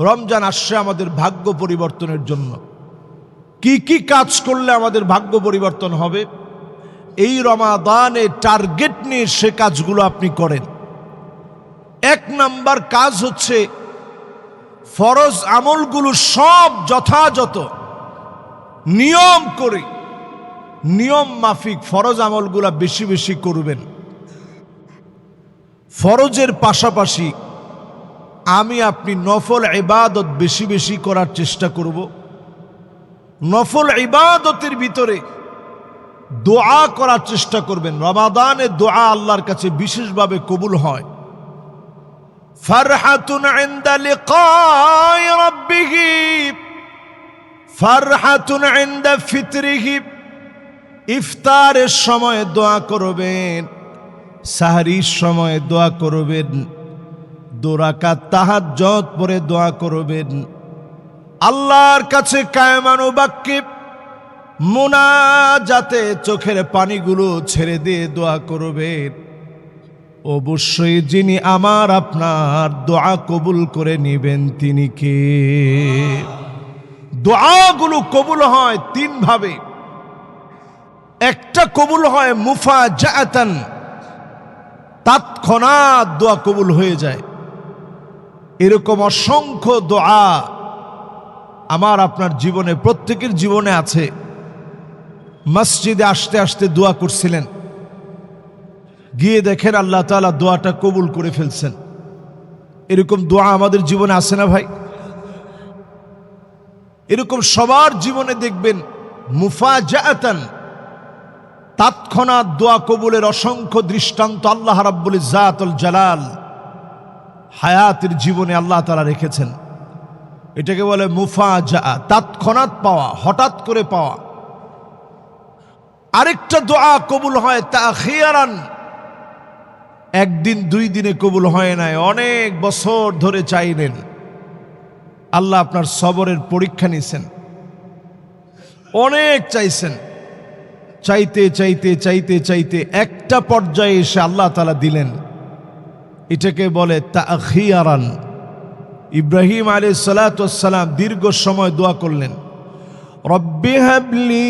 রমজান আসছে আমাদের ভাগ্য পরিবর্তনের জন্য। কি কি কাজ করলে আমাদের ভাগ্য পরিবর্তন হবে, এই রমাদানে টার্গেট নিয়ে সে কাজগুলো আপনি করেন। 1 নাম্বার কাজ হচ্ছে ফরজ আমলগুলো সব যথাযথ নিয়ম করে, নিয়ম মাফিক ফরজ আমলগুলা বেশি বেশি করবেন। ফরজের পাশাপাশি আমি আপনি নফল ইবাদত বেশি বেশি করার চেষ্টা করব। নফল ইবাদতের ভিতরে দোয়া করার চেষ্টা করবেন। রমাদানে দোয়া আল্লাহর কাছে বিশেষভাবে কবুল হয়। ফারহাতুন ইনদা লিকাই রাব্বিহি, ফারহাতুন ইনদা ফিতরিহি, ইফতারের সময় দোয়া করবেন, সাহরির সময় দোয়া করবেন, 2 রাকাত তাহাজ্জুদ পড়ে দোয়া করবেন। আল্লাহর কাছে কায়মানো বাক্যে মুনাজাতে চোখের পানিগুলো ছেড়ে দিয়ে দোয়া করবেন। অবশ্যই যিনি আমার আপনার দোয়া কবুল করে নেবেন তিনি কে? দোয়াগুলো কবুল হয় 3 ভাবে। একটা কবুল হয় মুফাজাআতান, তৎক্ষণাৎ দোয়া কবুল হয়ে যায়। এরকম অসংখ্য দোয়া আমার আপনার জীবনে, প্রত্যেকের জীবনে আছে। মসজিদে আসতে আসতে দোয়া করছিলেন, গিয়ে দেখেন আল্লাহ তাআলা দোয়াটা কবুল করে ফেলছেন। এরকম দোয়া আমাদের জীবনে আছে না ভাই? এরকম সবার জীবনে দেখবেন মুফাজাআতান, তৎক্ষণাৎ দোয়া কবুলের অসংখ্য দৃষ্টান্ত আল্লাহ রাব্বুল ইজ্জাতুল জালাল হায়াতের জীবনে আল্লাহ তাআলা রেখেছেন। এটাকে বলে মুফাজাআ, তৎক্ষণাৎ পাওয়া, হঠাৎ করে পাওয়া। আরেকটা দোয়া কবুল হয় তাখিরান, 1 দিন 2 দিনে কবুল হয় নাই, অনেক বছর ধরে চাইলেন, আল্লাহ আপনার সবরের পরীক্ষা নিছেন, অনেক চাইছেন, চাইতে চাইতে চাইতে চাইতে একটা পর্যায়ে এসে আল্লাহ তাআলা দিলেন। এটাকে বলে তাখিরান। ইব্রাহিম আলাইহিস সালাতু ওয়াস সালাম দীর্ঘ সময় দোয়া করলেন, রব্বি হাবলি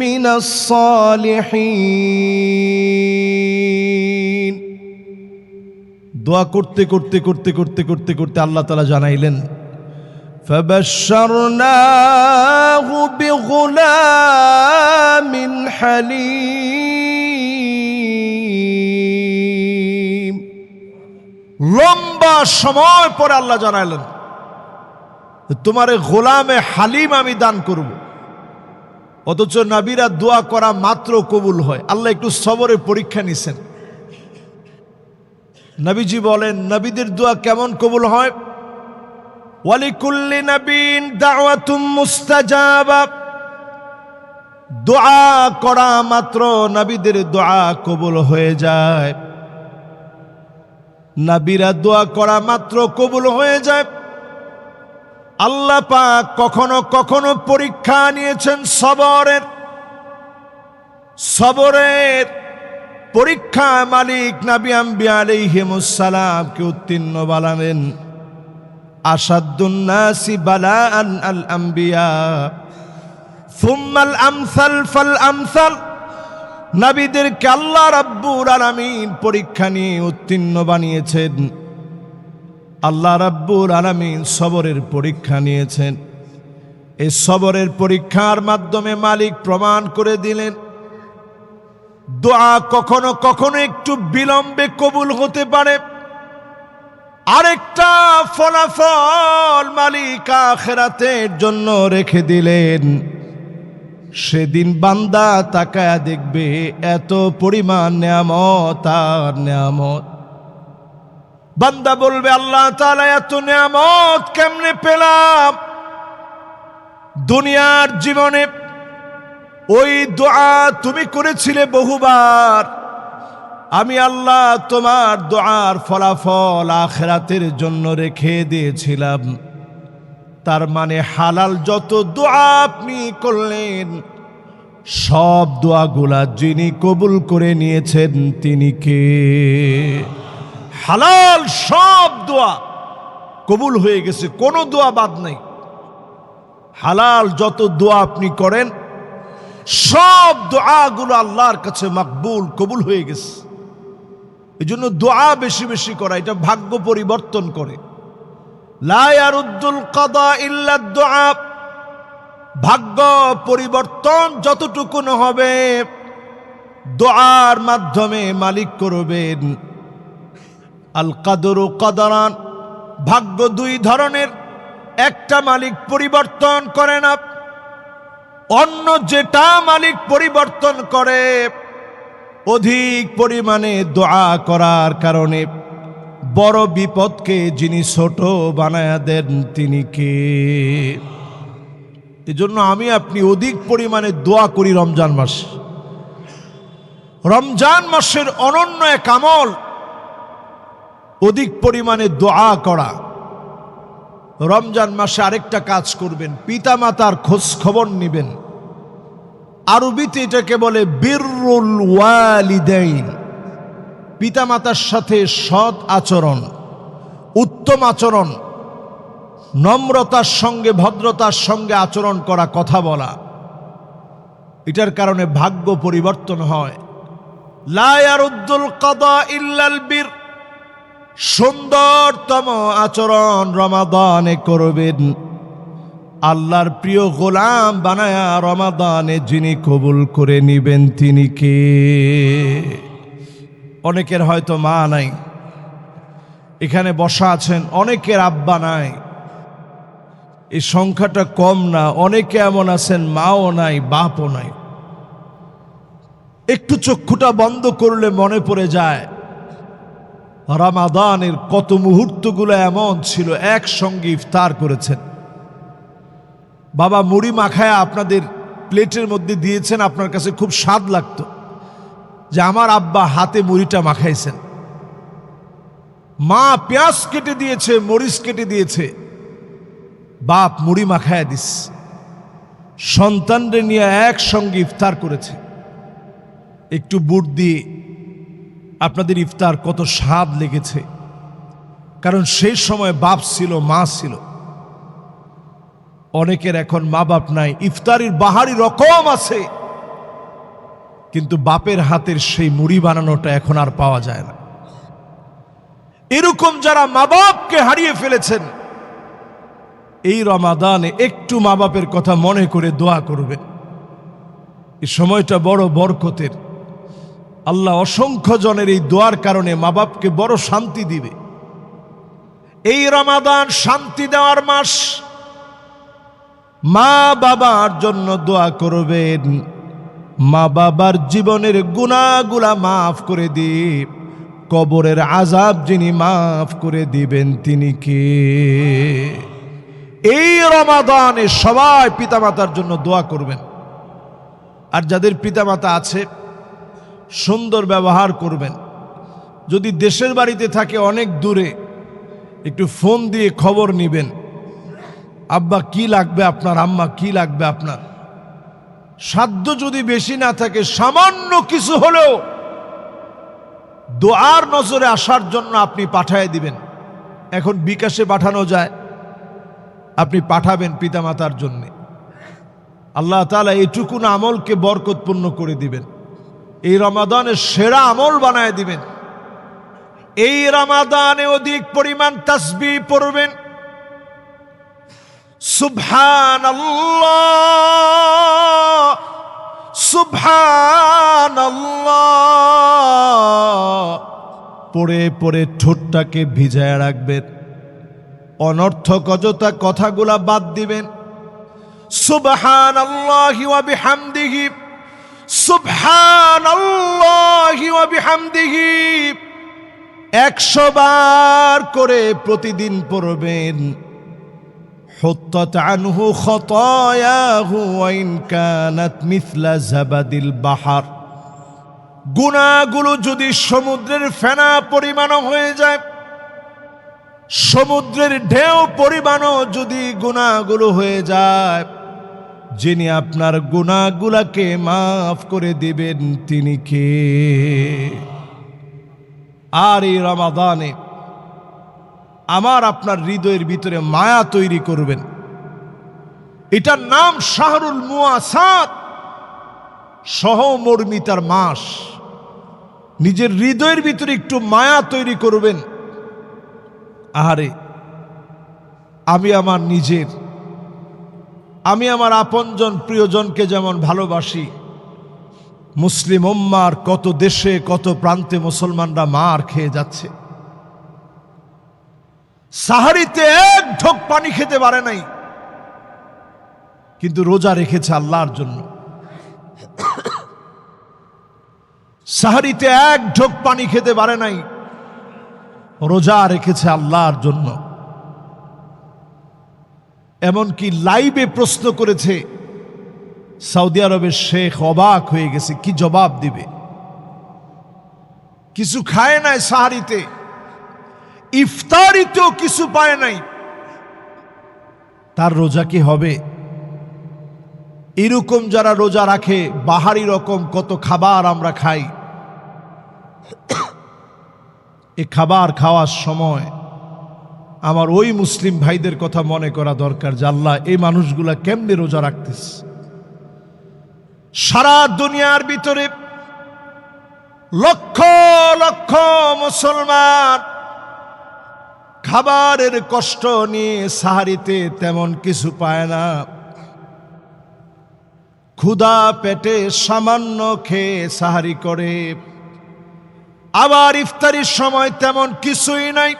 মিনাস সালিহিন। দোয়া করতে করতে করতে করতে করতে করতে আল্লাহ তাআলা জানাইলেন, ফাবাশশারনাহু বিগুলামিন হালিম। লম্বা সময় পরে আল্লাহ জানাইলেন, তোমারে গোলামে হালিম আমি দান করব। অথচ নবীরা দোয়া করা মাত্র কবুল হয়। আল্লাহ একটু সবরের পরীক্ষা নিছেন। নবীজি বলেন নবীদের দোয়া কেমন কবুল হয়? ওয়ালিকুল্লি নবীন দাওয়াতুম মুস্তাজাবা। দোয়া করা মাত্র নবীদের দোয়া কবুল হয়ে যায়। নবীরা দোয়া করা মাত্র কবুল হয়ে যায়। আল্লাহ পাক কখনো কখনো পরীক্ষা নিয়েছেন সবরের। সবরের পরীক্ষা মালিক নবী আম্বিয়া আলাইহিমুস সালামকে উত্তীর্ণ বানালেন। আসাদুন নাসি বালাআন আল আম্বিয়া সুম্মাল আমসাল ফাল আমসাল। নবীদেরকে আল্লাহ রাব্বুল আলামিন পরীক্ষা নিয়ে উত্তীর্ণ বানিয়েছেন। আল্লাহ রাব্বুল আলামিন সবরের পরীক্ষা নিয়েছেন। এই সবরের পরীক্ষার মাধ্যমে মালিক প্রমাণ করে দিলেন দোয়া কখনো কখনো একটু বিলম্বে কবুল হতে পারে। আরেকটা ফলাফল মালিক আখিরাতের জন্য রেখে দিলেন। সেদিন বান্দা তাকায়া দেখবে এত পরিমাণ নেয়ামত আর নেয়ামত। বান্দা বলবে আল্লাহ তাআলা এত নেয়ামত কেমনে পেলাম? দুনিয়ার জীবনে ওই দোয়া তুমি করেছিলে বহুবার, আমি আল্লাহ তোমার দোয়ার ফলাফল আখিরাতের জন্য রেখে দিয়েছিলাম। তার মানে হালাল যত দোয়া আপনি করলেন সব দোয়াগুলা যিনি কবুল করে নিয়েছেন তিনি কে? হালাল সব দোয়া কবুল হয়ে গেছে, কোনো দোয়া বাদ নাই। হালাল যত দোয়া আপনি করেন সব দোয়াগুলো আল্লাহর কাছে মাকবুল, কবুল হয়ে গেছে। এই জন্য দোয়া বেশি বেশি করা, এটা ভাগ্য পরিবর্তন করে। লা ইয়ারুদ্দুল কাদা ইল্লা দুআ, ভাগ্য পরিবর্তন যতটুকু হবে দোয়ার মাধ্যমে মালিক করবেন। আল কাদরু কাদারান, ভাগ্য দুই ধরনের, একটা মালিক পরিবর্তন করে না, অন্য যেটা মালিক পরিবর্তন করে অধিক পরিমাণে দোয়া করার কারণে বড় বিপদকে যিনি ছোট বানায়া দেন তিনি কে? এজন্য আমি আপনি অধিক পরিমাণে দোয়া করি রমজান মাস। রমজান মাসের অনন্য এক আমল অধিক পরিমাণে দোয়া করা। রমজান মাসে আরেকটা কাজ করবেন, পিতামাতার খোঁজ খবর নেবেন। আরবিতে এটাকে বলে বিররুল ওয়ালিদাইন, পিতামাতার সাথে সৎ আচরণ, উত্তম আচরণ, নম্রতার সঙ্গে ভদ্রতার সঙ্গে আচরণ করা, কথা বলা। এটার কারণে ভাগ্য পরিবর্তন হয়। লা ইয়ারুদ্দুল কাদা ইল্লাল বির, সুন্দরতম আচরণ রমাদানে করবেন। আল্লাহর প্রিয় গোলাম বানায়া রমাদানে যিনি কবুল করে নিবেন তিনি কে? অনেকের হয়তো মা নাই, এখানে বসা আছেন, অনেকের আব্বা নাই। এই সংখ্যাটা কম না, অনেকে এমন আছেন মাও নাই বাপও নাই। একটু চক্ষুটা বন্ধ করলে মনে পড়ে যায় রমাদানের কত মুহূর্তগুলো এমন ছিল, একসঙ্গে ইফতার করেছেন। বাবা মুড়ি মাখায়া আপনাদের প্লেটের মধ্যে দিয়েছেন, আপনার কাছে খুব স্বাদ লাগতো যে আমার আব্বা হাতে মুড়িটা মাখাইছেন। মা পেঁয়াজ কেটে দিয়েছে, মরিচ কেটে দিয়েছে, বাপ মুড়ি মাখায়া দিস। সন্তানরে নিয়ে একসঙ্গে ইফতার করেছে। একটু বুট দিয়ে আপনাদের ইফতার কত স্বাদ লেগেছে, কারণ সেই সময় বাপ ছিল, মা ছিল। অনেকের এখন মা বাপ নাই, ইফতারির বাহারি রকম আছে, কিন্তু বাপের হাতের সেই মুড়ি বানানোটা এখন আর পাওয়া যায় না। এরকম যারা মা বাপকে হারিয়ে ফেলেছেন, এই রমাদানে একটু মা বাপের কথা মনে করে দোয়া করবেন। এই সময়টা বড় বরকতের। আল্লাহ অসংখ্য জনের এই দোয়ার কারণে মা বাপকে বড় শান্তি দিবে। এই রমাদান শান্তি দেওয়ার মাস। মা বাবার জন্য দোয়া করবেন, মা বাবার জীবনের গুনাহগুলা মাফ করে দিয়ে কবরের আযাব যিনি মাফ করে দিবেন তিনি কে? এই রমাদানে সবাই পিতামাতার জন্য দোয়া করবেন। আর যাদের পিতামাতা আছে সুন্দর ব্যবহার করবেন। যদি দেশের বাড়িতে থাকে অনেক দূরে, একটু ফোন দিয়ে খবর নেবেন, আব্বা কি লাগবে আপনার, আম্মা কি লাগবে আপনার। সাধ্য যদি বেশি না থাকে, সামান্য কিছু হলেও দোয়ার নজরে আসার জন্য আপনি পাঠায় দিবেন। এখন বিকাশে পাঠানো যায়, আপনি পাঠাবেন পিতামাতার জন্য। আল্লাহ তাআলা এইটুকুন আমলকে বরকতপূর্ণ করে দিবেন, এই রমাদানের সেরা আমল বানায় দিবেন। এই রমাদানে অধিক পরিমাণ তাসবিহ পড়বেন। সুবহানাল্লাহ সুবহানাল্লাহ পড়ে পড়ে ঠোঁটটাকে ভিজায় রাখবেন। অনর্থক অযথা কথাগুলা বাদ দিবেন। সুবহানাল্লাহি ওয়া বিহামদিহি সুবহানাল্লাহি ওয়া বিহামদিহি 100 বার করে প্রতিদিন পড়বেন। হুত্তাত আনহু খতায়াহু ওয়া ইন কানাত মিছলা জাবাদিল বাহর। গুনাহগুলো যদি সমুদ্রের ফেনা পরিমাণও হয়ে যায়, সমুদ্রের ঢেউ পরিমাণও যদি গুনাহগুলো হয়ে যায়, যিনি আপনার গুনাহগুলাকে মাফ করে দিবেন তিনি কে? আর এই রমাদানে আমার আপনার হৃদয়ের ভিতরে মায়া তৈরি করবেন। এটার নাম শাহরুল মুআসাত, সহমর্মিতার মাস। নিজের হৃদয়ের ভিতরে একটু মায়া তৈরি করবেন। আহারে, আমি আমার আপনজন প্রিয়জনকে যেমন ভালোবাসি, মুসলিম উম্মার কত দেশে কত প্রান্তে মুসলমানরা মার খেয়ে যাচ্ছে। সাহারিতে এক ঢোক পানি খেতে পারে নাই, কিন্তু রোজা রেখেছে আল্লাহর জন্য। সাহারিতে এক ঢোক পানি খেতে পারে নাই, রোজা রেখেছে আল্লাহর জন্য। এমনকি লাইভে প্রশ্ন করেছে, সৌদি আরবের শেখ অবাক হয়ে গেছে, কি জবাব দিবে? কিছু খায় নাই সাহারিতে, ইফতারিতেও কিছু পায় নাই, তার রোজা কি হবে? এরকম যারা রোজা রাখে, বাহারি রকম কত খাবার আমরা খাই। এই খাবার খাওয়ার সময় আমার ওই মুসলিম ভাইদের কথা মনে করা দরকার যে আল্লাহ, এই মানুষগুলা কেমনে রোজা রাখতেছে। সারা দুনিয়ার ভিতরে লক্ষ লক্ষ মুসলমান খাবারের কষ্ট নিয়ে সাহারিতে তেমন কিছু পায় না, ক্ষুধা পেটে সামান্য খেয়ে সাহারি করে। আবার ইফতারির সময় তেমন কিছুই নাই।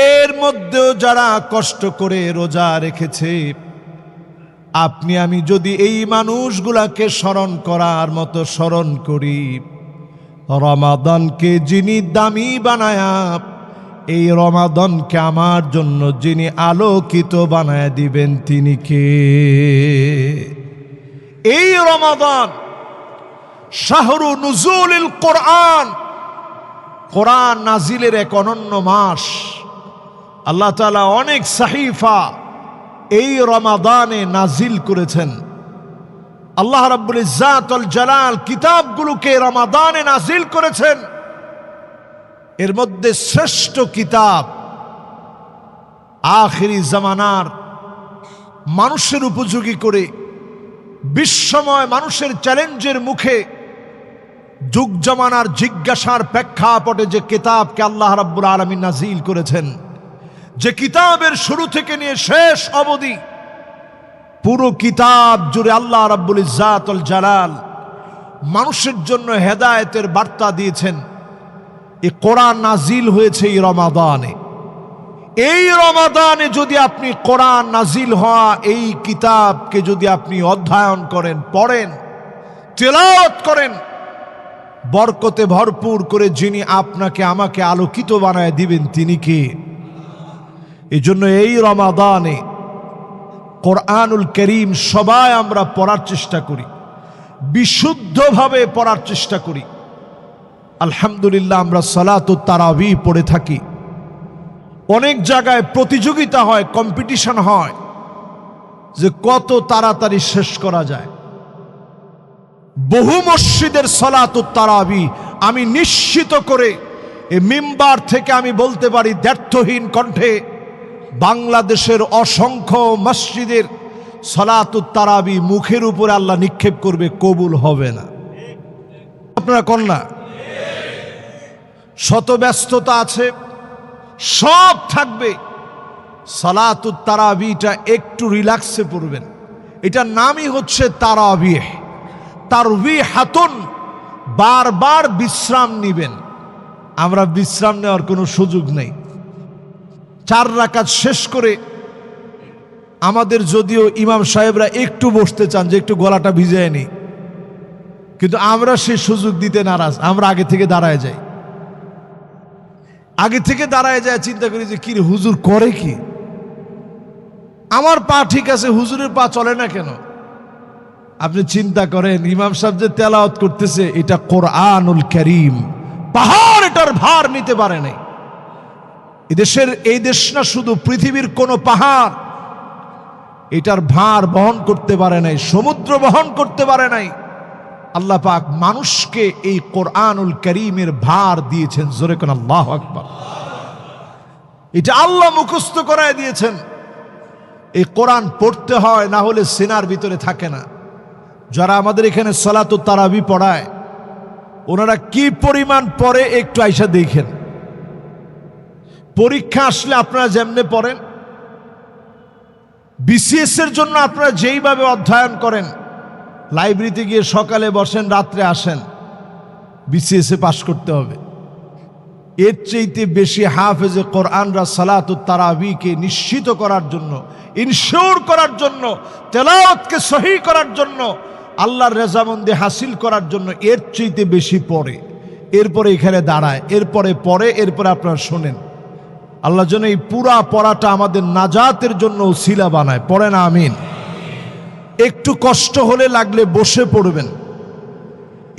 এর মধ্যেও যারা কষ্ট করে রোজা রেখেছে, আপনি আমি যদি এই মানুষগুলাকে স্মরণ করার মতো স্মরণ করি, রমাদানকে যিনি দামি বানায়া, এই রমাদানকে আমার জন্য যিনি আলোকিত বানায় দিবেন, তিনি কে? এই রমাদান শাহরু নুজুলিল কোরআন, কোরআন নাজিলের এক অনন্য মাস। আল্লাহ তাআলা অনেক সাহিফা এই রমাদানে নাজিল করেছেন। আল্লাহ রাব্বুল ইজ্জাত ওয়াল জালাল কিতাবগুলোকে রমাদানে নাজিল করেছেন। এর মধ্যে শ্রেষ্ঠ কিতাব, আখিরি জামানার মানুষের উপযোগী করে, বিশ্বময় মানুষের চ্যালেঞ্জের মুখে, যুগ জামানার জিজ্ঞাসার প্রেক্ষাপটে যে কিতাবকে আল্লাহ রাব্বুল আলামিন নাজিল করেছেন, যে কিতাবের শুরু থেকে নিয়ে শেষ অবধি পুরো কিতাব জুড়ে আল্লাহ রাব্বুল ইজ্জাত ওয়াল জালাল মানুষের জন্য হেদায়েতের বার্তা দিয়েছেন। এই কোরআন নাজিল হয়েছে এই রমাদানে। এই রমাদানে যদি আপনি কোরআন নাজিল হওয়া এই কিতাবকে যদি আপনি অধ্যয়ন করেন, পড়েন, তেলাওয়াত করেন, বরকতে ভরপুর করে যিনি আপনাকে আমাকে আলোকিত বানায় দিবেন, তিনি কে? এই জন্য এই রমাদানে কোরআনুল কারীম সবাই আমরা পড়ার চেষ্টা করি, বিশুদ্ধভাবে পড়ার চেষ্টা করি। আলহামদুলিল্লাহ, আমরা সালাতুত তারাবি পড়ে থাকি। অনেক জায়গায় প্রতিযোগিতা হয়, কম্পিটিশন হয় যে কত তাড়াতাড়ি শেষ করা যায়। বহু মসজিদের সালাতুত তারাবি আমি নিশ্চিত করে এই মিম্বার থেকে আমি বলতে পারি দ্ব্যর্থহীন কণ্ঠে, বাংলাদেশের অসংখ্য মসজিদের সালাতুত তারাবি মুখের উপরে আল্লাহ নিক্ষেপ করবে, কবুল হবে না। আপনারা কন্যা শত ব্যস্ততা আছে, সব থাকবে, সালাতুত তারাবিটা একটু রিল্যাক্সে পড়বেন। এটার নামই হচ্ছে তারাবিহ, তারবিহাতুন, বারবার বিশ্রাম নিবেন। আমরা বিশ্রাম নেওয়ার কোনো সুযোগ নেই। 4 রাকাত শেষ করে আমাদের যদিও ইমাম সাহেবরা একটু বসতে চান যে একটু গলাটা ভিজায় নি, কিন্তু আমরা সেই সুযোগ দিতে নারাজ। আমরা আগে থেকে দাঁড়ায় যাই, চিন্তা করি যে কি রে, হুজুর করে কি? আমার পা ঠিক আছে, হুজুরের পা চলে না কেন? আপনি চিন্তা করেন, ইমাম সাহেব যে তেলাওয়াত করতেছে, এটা কোরআনুল কারীম, পাহাড় এটার ভার নিতে পারে নাই। এই দেশ না, শুধু পৃথিবীর কোন পাহাড় এটার ভার বহন করতে পারে নাই, সমুদ্র বহন করতে পারে নাই। আল্লাহ পাক মানুষকে এই কোরআনুল কারীমের ভার দিয়েছেন। জোরে কোন আল্লাহু আকবার। এটা আল্লাহ মুখস্থ করায় দিয়েছেন। এই কোরআন পড়তে হয়, না হলে সিনার ভিতরে থাকে না। যারা আমাদের এখানে সালাতুত তারাবি পড়ায়, ওনারা কি পরিমাণ পড়ে একটু আইসা দেখেন। পরীক্ষা আসলে আপনারা যেমনে পড়েন, বিসিএস এর জন্য আপনারা যেইভাবে অধ্যয়ন করেন, লাইব্রেরিতে গিয়ে সকালে বসেন, রাত্রে আসেন, বিসিএস এ পাশ করতে হবে। এর চাইতে বেশি হাফেজে কোরআনরা সালাতুত তারাবিকে নিশ্চিত করার জন্য, ইনশিওর করার জন্য, তেলাওয়াতকে সহি করার জন্য, আল্লাহর রেজামন্দি হাসিল করার জন্য এর চাইতে বেশি পড়ে। এরপরে এখানে দাঁড়ায়, এরপরে পড়ে, এরপরে আপনারা শোনেন। আল্লাহ যেন এই পুরা পড়াটা আমাদের নাজাতের জন্য উসিলা বানায়। পড়ে না আমিন। একটু কষ্ট হলে লাগলে বসে পড়বেন,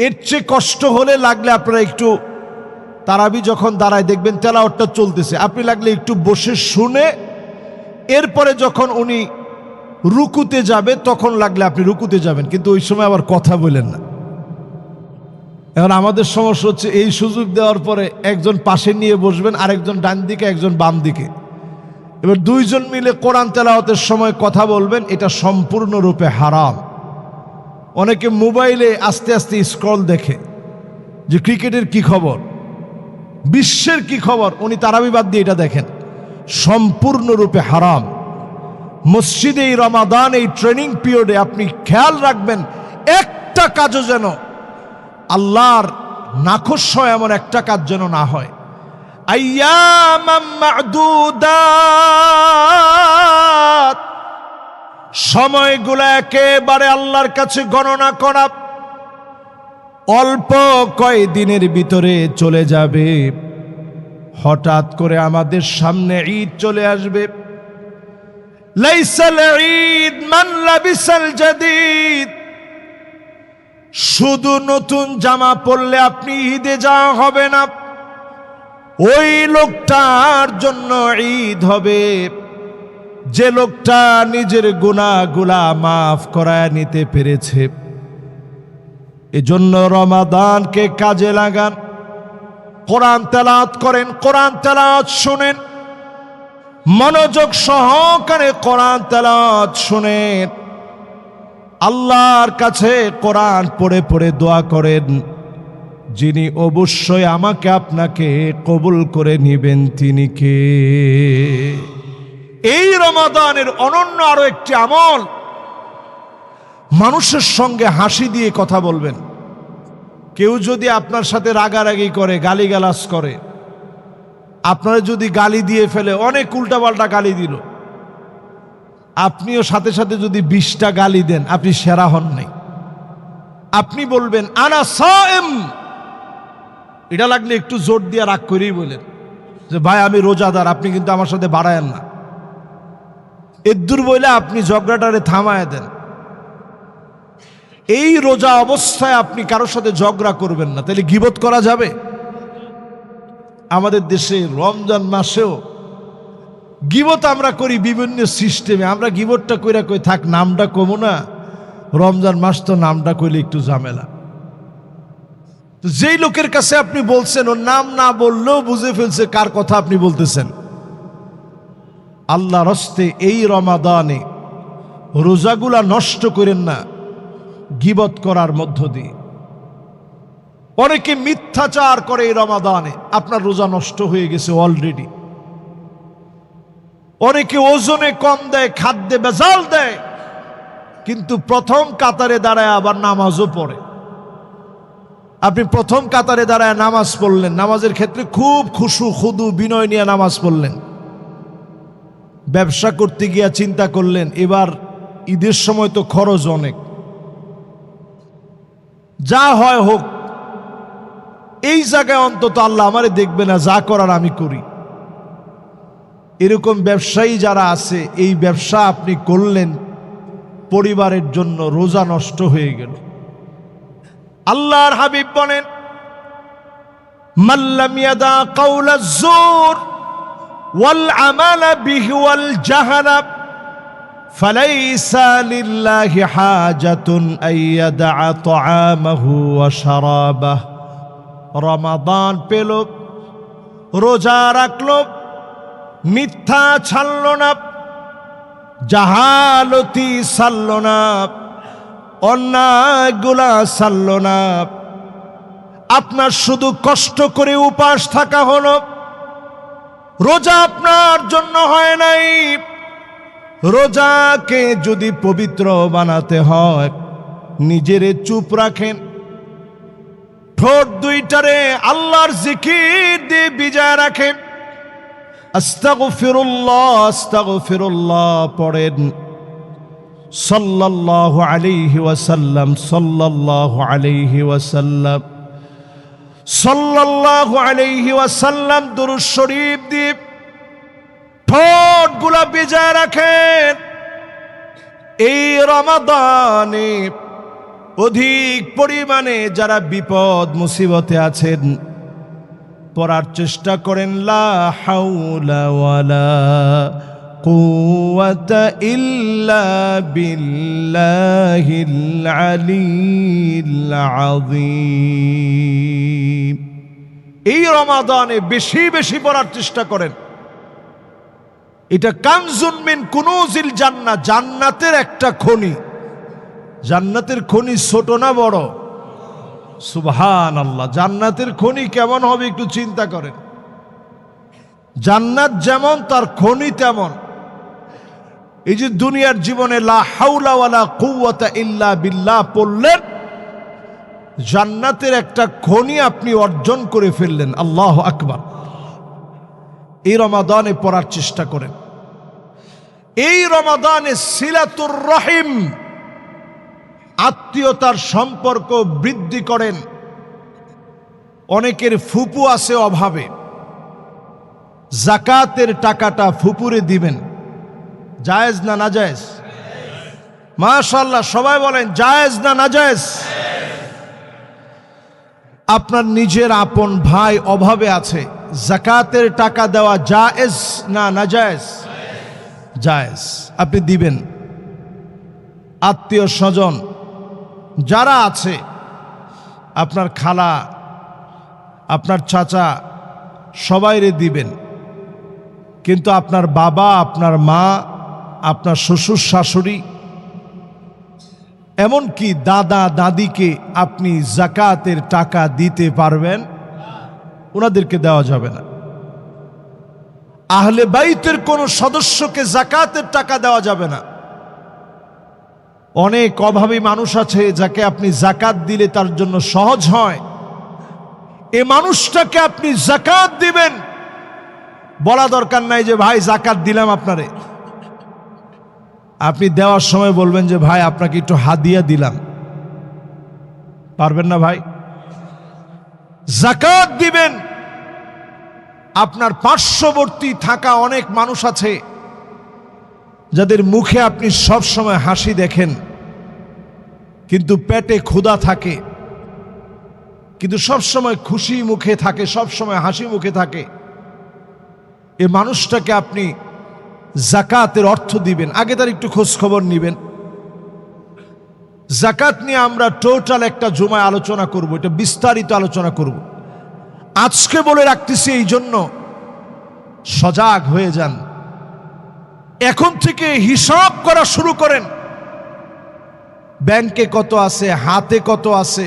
এর চেয়ে কষ্ট হলে লাগলে আপনারা একটু তারাবি যখন দাঁড়ায় দেখবেন তেলাওয়াতটা চলতেছে, আপনি লাগলে একটু বসে শুনে এরপরে যখন উনি রুকুতে যাবে তখন লাগলে আপনি রুকুতে যাবেন, কিন্তু ওই সময় আবার কথা বলেন না। এখন আমাদের সমস্যা হচ্ছে এই সুযোগ দেওয়ার পরে একজন পাশে নিয়ে বসবেন, আরেকজন ডান দিকে, একজন বাম দিকে। এবার দুইজন মিলে কোরআন তেলাওয়াতের সময় কথা বলবেন, এটা সম্পূর্ণরূপে হারাম। অনেকে মোবাইলে আস্তে আস্তে স্ক্রল দেখে যে ক্রিকেটের কি খবর, বিশ্বের কি খবর, উনি তারাবি বাদ দিয়ে এটা দেখেন, সম্পূর্ণরূপে হারাম। মসজিদে এই রমাদান, এই ট্রেনিং পিরিয়ডে আপনি খেয়াল রাখবেন একটা কাজও যেন আল্লাহর নাখোশ হয় এমন একটা কাজ যেন না হয়। আইয়ামাম মা'দুদাত, সময়গুলো একেবারে আল্লাহর কাছে গণনা করা, অল্প কয়েকদিনের ভিতরে চলে যাবে। হঠাৎ করে আমাদের সামনে ঈদ চলে আসবে। লাইসাল ঈদ মান লাবিসাল জাদিদ, শুধু নতুন জামা পরলে আপনি ঈদে যাওয়া হবে না, ওই লোকটার জন্য ঈদ হবে যে লোকটা নিজের গুনাহগুলা মাফ করায় নিতে পেরেছে। এজন্য রমাদানকে কাজে লাগান, কোরআন তেলাওয়াত করেন, কোরআন তেলাওয়াত শুনেন, মনোযোগ সহকারে কোরআন তেলাওয়াত শুনেন, আল্লাহর কাছে কোরআন পড়ে পড়ে দোয়া করেন, যিনি অবশ্যই আমাকে আপনাকে কবুল করে নিবেন তিনি কে? এই রমাদানের অনন্য আরো একটি আমল, মানুষের সঙ্গে হাসি দিয়ে কথা বলবেন। কেউ যদি আপনার সাথে রাগারাগি করে, গালিগালাজ করে, আপনারা যদি গালি দিয়ে ফেলে, অনেক উল্টাপাল্টা গালি দিল, আপনিও সাথে সাথে যদি 20টা গালি দেন, আপনি সেরা হন নাই। আপনি বলবেন আনা সায়েম, এটা লাগলে একটু জোর দিয়ে রাগ করেই বলেন যে ভাই আমি রোজাদার, আপনি কিন্তু আমার সাথে বাড়ায়েন না। এদ্দুর বইলে আপনি ঝগড়াটারে থামায় দেন। এই রোজা অবস্থায় আপনি কারোর সাথে ঝগড়া করবেন না, তাহলে গীবত করা যাবে? আমাদের দেশে রমজান মাসেও গীবত আমরা করি বিভিন্ন সিস্টেমে। আমরা গীবতটা কইরা কই থাক, নামটা কমো না, রমজান মাস তো নামটা কইলে একটু ঝামেলা। তো যেই লোকের কাছে আপনি বলছেন, ওর নাম না বললেও বুঝে ফেলছে কার কথা আপনি বলতেছেন। আল্লাহর হস্তে এই রমাদানে রোজাগুলা নষ্ট করেন না গীবত করার মধ্য দিয়ে। অনেকে মিথ্যাচার করে এই রমাদানে, আপনার রোজা নষ্ট হয়ে গেছে অলরেডি। অনেকে ওজনে কম দেয়, খাদ্যে ভেজাল দেয়, কিন্তু প্রথম কাতারে দাঁড়ায় আবার নামাজও পড়ে। আপনি প্রথম কাতারে দাঁড়ায় নামাজ পড়লেন, নামাজের ক্ষেত্রে খুব খুশু খুদু বিনয় নিয়ে নামাজ পড়লেন। ব্যবসা করতে গিয়া চিন্তা করলেন এবার ঈদের সময় তো খরচ অনেক, যা হয় হোক, এই জায়গায় অন্তত আল্লাহ আমারে দেখবে না, যা করার আমি করি। এরকম ব্যবসায়ী যারা আছে, এই ব্যবসা আপনি করলেন পরিবারের জন্য, রোজা নষ্ট হয়ে গেল। আল্লাহর হাবিব বলেন মাল্লাম ইয়াদা কাওলাজ জুর ওয়াল আমালা বিহি ওয়াল জাহলা ফালাইসা লিল্লাহি হাজাতুন আইয়াদা তাআমাহু ওয়া শারাবাহু। রমাদান পেল, রোজা রাখলো, মিথ্যা ছাড়ল না, জাহালতি ছাড়ল না, অন্যায়গুলা ছাড়ল না। আপনার শুধু কষ্ট করে উপাস থাকা হলো, রোজা আপনার জন্য হয় নাই। রোজাকে যদি পবিত্র বানাতে হয়, নিজেরে চুপ রাখেন, ঠোঁট দুইটারে আল্লাহর জিকির দিয়ে বিজয় রাখেন। আস্তাগফিরুল্লাহ আস্তাগফিরুল্লাহ পড়েন। সাল্লাল্লাহু আলাইহি ওয়াসাল্লাম সাল্লাল্লাহু আলাইহি ওয়াসাল্লাম সাল্লাল্লাহু আলাইহি ওয়াসাল্লাম দুরূদ শরীফ দিয়ে ঠোঁটগুলা বিজয় রাখেন। এই রমাদানে অধিক পরিমাণে যারা বিপদ মুসিবতে আছেন, পড়ার চেষ্টা করেন লা হাওলা ওয়ালা কুওয়াতা ইল্লা বিল্লাহিল আলিয়্যিল আযীম। এই রমাদানে বেশি বেশি পড়ার চেষ্টা করেন। এটা কানজুন মিন কুনুজিল জান্নাহ, জান্নাতের একটা খনি। জান্নাতের খনি ছোট না বড়? সুবহানাল্লাহ। জান্নাতের খনি কেমন হবে একটু চিন্তা করেন। জান্নাত যেমন তার খনি তেমন। এই যে দুনিয়ার জীবনে লা হাওলা ওয়ালা কুওয়াতা ইল্লা বিল্লাহ পড়লেন, জান্নাতের একটা খনি আপনি অর্জন করে ফেললেন। আল্লাহু আকবার। এই রমাদানে পড়ার চেষ্টা করেন। এই রমাদানে সিলাতুর রহিম, আত্মীয়তার সম্পর্ক বৃদ্ধি করেন। অনেকের ফুপু আছে অভাবে, যাকাতের টাকাটা ফুপুরে দিবেন। জায়েজ না নাজায়েজ? মাশাআল্লাহ, সবাই বলেন জায়েজ না নাজায়েজ? আপনার নিজের আপন ভাই অভাবে আছে, যাকাতের টাকা দেওয়া জায়েজ না নাজায়েজ? জায়েজ, আপনি দিবেন। আত্মীয় স্বজন যারা আছে, আপনার খালা, আপনার চাচা, সবাইরে দিবেন। কিন্তু আপনার বাবা, আপনার মা, আপনার শ্বশুর শাশুড়ি, এমনকি দাদা দাদিকে আপনি যাকাতের টাকা দিতে পারবেন? ওনাদেরকে দেওয়া যাবে না। আহলে বাইতের কোন সদস্যকে যাকাতের টাকা দেওয়া যাবে না। অনেক অভাবী মানুষ আছে যাকে আপনি যাকাত দিলে তার জন্য সহজ হয়, এ মানুষটাকে আপনি যাকাত দিবেন। বলা দরকার নাই যে ভাই যাকাত দিলাম আপনারে। আপনি দেওয়ার সময় বলবেন যে ভাই আপনাকে একটু হাদিয়া দিলাম। পারবেন না ভাই? যাকাত দিবেন। আপনার পার্শ্ববর্তী থাকা অনেক মানুষ আছে যাদের মুখে আপনি সব সময় হাসি দেখেন, কিন্তু পেটে ক্ষুধা থাকে, কিন্তু সব সময় খুশি মুখে থাকে, সব সময় হাসি মুখে থাকে। এই মানুষটাকে আপনি যাকাতের অর্থ দিবেন। আগে তার একটু খোঁজ খবর নিবেন। যাকাত নিয়ে আমরা টোটাল একটা জুমায় আলোচনা করব, এটা বিস্তারিত আলোচনা করব। আজকে বলে রাখতেছি এই জন্য সজাগ হয়ে যান। এখন থেকে হিসাব করা শুরু করেন। ব্যাংকে কত আছে, হাতে কত আছে,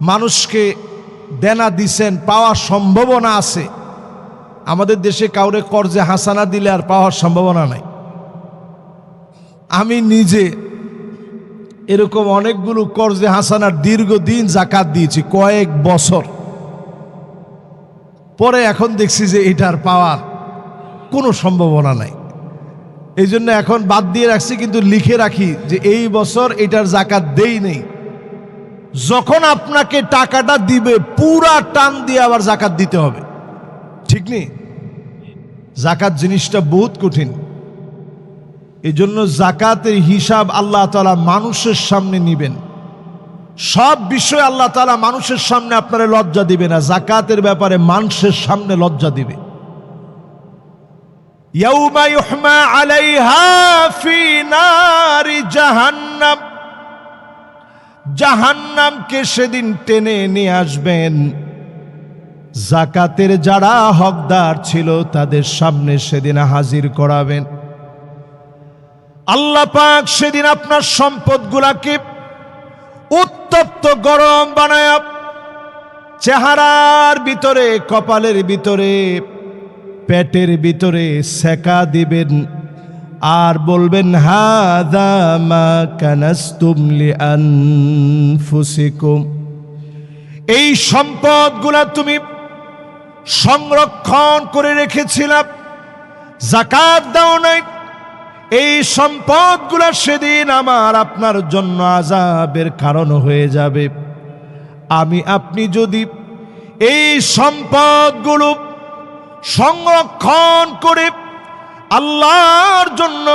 মানুষকে দেনা দিছেন, পাওয়ার সম্ভাবনা আছে। আমাদের দেশে কাউরে কর্জে হাসানা দিলে আর পাওয়ার সম্ভাবনা নাই। আমি নিজে এরকম অনেকগুলো কর্জে হাসানার দীর্ঘদিন যাকাত দিয়েছি, কয়েক বছর পরে এখন দেখছি যে এটার পাওয়ার কোনো সম্ভাবনা নাই। এই জন্য এখন বাদ দিয়ে রাখছি, কিন্তু লিখে রাখি যে এই বছর এটার যাকাত দেই নেই। যখন আপনাকে টাকাটা দিবে পুরা টান দিয়ে আবার যাকাত দিতে হবে, ঠিক নেই? যাকাত জিনিসটা বহুত কঠিন। এই জন্য যাকাতের হিসাব আল্লাহ তাআলা মানুষের সামনে নিবেন। সব বিষয় আল্লাহ তাআলা মানুষের সামনে আপনারা লজ্জা দিবে না, যাকাতের ব্যাপারে মানুষের সামনে লজ্জা দিবে। ইয়াউমা ইউহমা আলাইহা ফি নারি জাহান্নাম, জাহান্নামকে সেদিন টেনে নিয়ে আসবেন। জাকাতের যারা হকদার ছিল তাদের সামনে সেদিন হাজির করাবেন। আল্লাহ পাক সেদিন আপনার সম্পদগুলাকে উত্তপ্ত গরম বানায়া চেহারার ভিতরে, কপালের ভিতরে, পেটের ভিতরে সেকা দিবেন আর বলবেন হাযা মা কানাসতুম লিআনফুসিকুম। এই সম্পদগুলা তুমি সংরক্ষণ করে রেখেছিলাম, যাকাত দাও নাই। এই সম্পদগুলা সেদিন আমার আপনার জন্য আযাবের কারণ হয়ে যাবে। আমি আপনি যদি এই সম্পদগুলো সংরক্ষণ করে আল্লাহর জন্য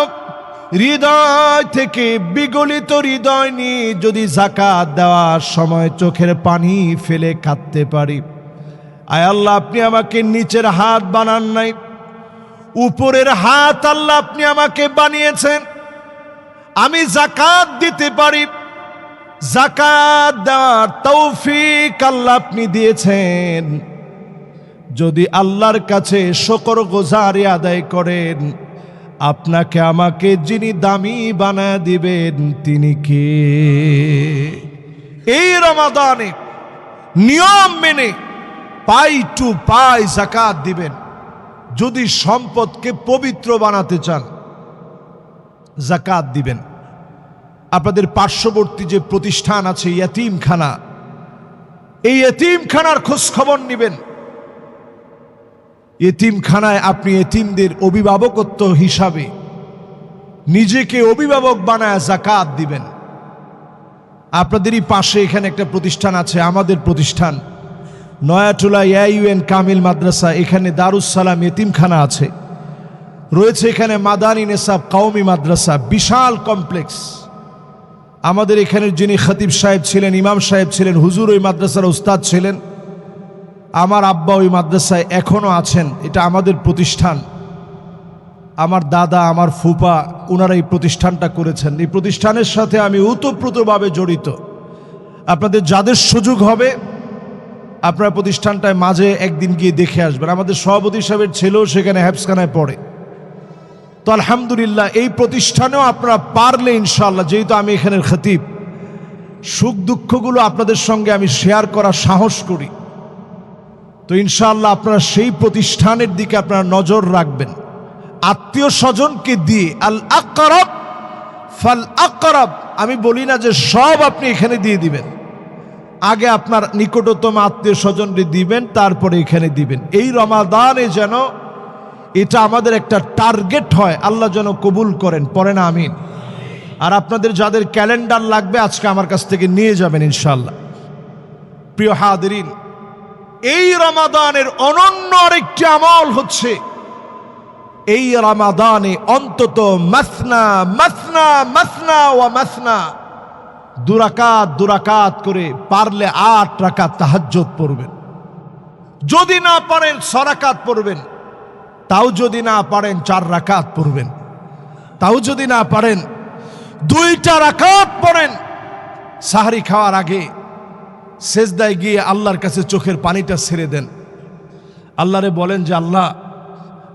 হৃদয় থেকে বিগলিত হৃদয় নিয়ে যদি যাকাত দেওয়ার সময় চোখের পানি ফেলে কাঁদতে পারি, আয় আল্লাহ আপনি আমাকে নিচের হাত বানান নাই, উপরের হাত আল্লাহ আপনি আমাকে বানিয়েছেন, আমি যাকাত দিতে পারি, যাকাত দেওয়ার তৌফিক আল্লাহ আপনি দিয়েছেন। যদি আল্লাহর কাছে শুকরগুজারি আদায় করেন, আপনাকে আমাকে যিনি দামি বানায় দিবেন তিনি কে? এই রমাদানে নিয়ম মেনে পাই টু পাই যাকাত দিবেন। যদি সম্পদকে পবিত্র বানাতে চান, যাকাত দিবেন। আপনাদের পার্শ্ববর্তী যে প্রতিষ্ঠান আছে ইয়তিমখানা, এই ইয়তিমখানার খোঁজ খবর নেবেন। ইয়তিমখানায় আপনি ইয়তিমদের অভিভাবকত্ব হিসাবে নিজেকে অভিভাবক বানায় যাকাত দিবেন। আপনাদেরই পাশে এখানে একটা প্রতিষ্ঠান আছে, আমাদের প্রতিষ্ঠান নয়াটোলা ইউএন কামিল মাদ্রাসা। এখানে দারুস সালাম ইয়তিমখানা আছে, রয়েছে এখানে মাদানী নেসাব কওমি মাদ্রাসা, বিশাল কমপ্লেক্স। আমাদের এখানের যিনি খতিব সাহেব ছিলেন, ইমাম সাহেব ছিলেন, হুজুর ওই মাদ্রাসার উস্তাদ ছিলেন। আমার আব্বা ওই মাদ্রাসায় এখনো আছেন। এটা আমাদের প্রতিষ্ঠান। আমার দাদা, আমার ফুপা, ওনারা এই প্রতিষ্ঠানটা করেছেন। এই প্রতিষ্ঠানের সাথে আমি ওতপ্রোতভাবে জড়িত। আপনাদের যাদের সুযোগ হবে আপনারা প্রতিষ্ঠানটায় মাঝে একদিন গিয়ে দেখে আসবেন। আমাদের সভাপতি সাহেবের ছেলেও সেখানে হেফজখানায় পড়ে। তো আলহামদুলিল্লাহ এই প্রতিষ্ঠানেও আপনারা পারলে ইনশাআল্লাহ, যেহেতু আমি এখানের খতিব, সুখ দুঃখগুলো আপনাদের সঙ্গে আমি শেয়ার করার সাহস করি। তো ইনশাআল্লাহ আপনারা সেই প্রতিষ্ঠানের দিকে আপনারা নজর রাখবেন। আত্মীয় স্বজনকে দিয়ে আল আকরাব ফাল আকরাব, আমি বলি না যে সব আপনি এখানে দিয়ে দিবেন, আগে আপনার নিকটতম আত্মীয় স্বজনকে দিবেন, তারপরে এখানে দিবেন। এই রমাদানে যেন এটা আমাদের একটা টার্গেট হয়, আল্লাহ যেন কবুল করেন, পড়েন আমিন। আর আপনাদের যাদের ক্যালেন্ডার লাগবে আজকে আমার কাছ থেকে নিয়ে যাবেন ইনশাআল্লাহ। প্রিয় হাদিরিন, এই রমাদানের অনন্য আরেকটি আমল হচ্ছে, এই রমাদানে অন্তত মাসনা মাসনা মাসনা ওয়া মাসনা, দুরাকাত করে পারলে 8 রাকাত তাহাজ্জুদ পড়বেন। যদি না পারেন 6 রাকাত পড়বেন, তাও যদি না পারেন 4 রাকাত পড়বেন, তাও যদি না পারেন 2টা রাকাত পড়েন। সাহরি খাওয়ার আগে সেজদায় গিয়ে আল্লাহর কাছে চোখের পানিটা ছেড়ে দেন। আল্লাহরে বলেন যে আল্লাহ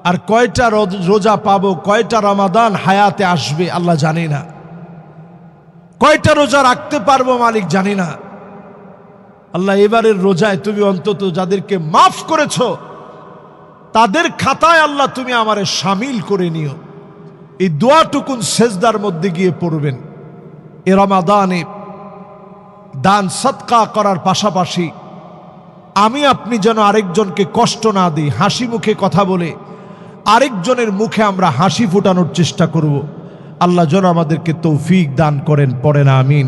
আর কয়টা রোজা পাবো, কয়টা রমাদান হায়াতে আসবে আল্লাহ জানি না, কয়টা রোজা রাখতে পারবো মালিক জানি না। আল্লাহ এবারের রোজায় তুমি অন্তত যাদেরকে মাফ করেছো তাদের খাতায় আল্লাহ তুমি আমারে শামিল করে নিও। এই দোয়াটুকুন সেজদার মধ্যে গিয়ে পড়বেন। এ রমাদানে দান সদকা করার পাশাপাশি আমি আপনি যেন আরেকজনকে কষ্ট না দিই, হাসি মুখে কথা বলে আরেকজনের মুখে আমরা হাসি ফোটানোর চেষ্টা করব। আল্লাহ যেন আমাদেরকে তৌফিক দান করেন, পড়েন আমিন।